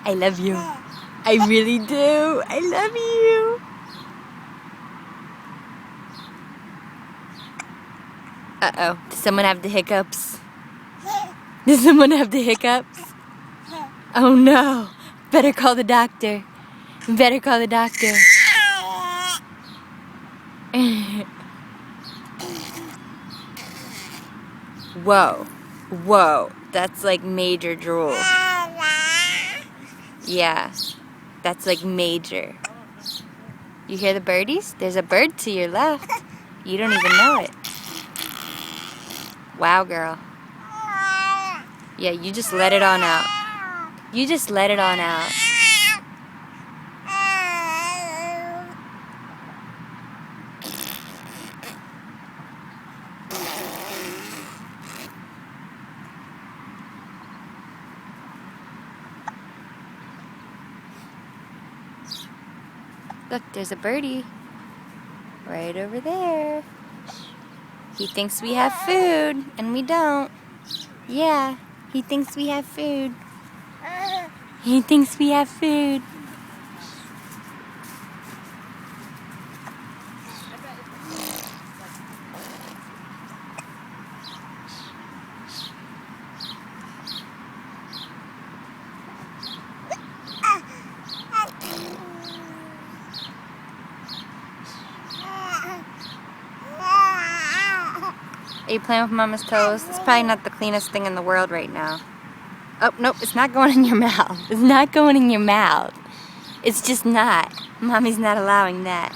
I love you. I really do. I love you. Uh-oh. Does someone have the hiccups? Does someone have the hiccups? Oh no. Better call the doctor. Better call the doctor. Whoa. Whoa. That's like major drool. Yeah. That's like major. You hear the birdies? There's a bird to your left. You don't even know it. Wow, girl. Yeah, you just let it on out. You just let it on out. Look, there's a birdie. Right over there. He thinks we have food, and we don't. Yeah, he thinks we have food. He thinks we have food. Are you playing with Mama's toes? It's probably not the cleanest thing in the world right now. Oh, nope, it's not going in your mouth. It's not going in your mouth. It's just not. Mommy's not allowing that.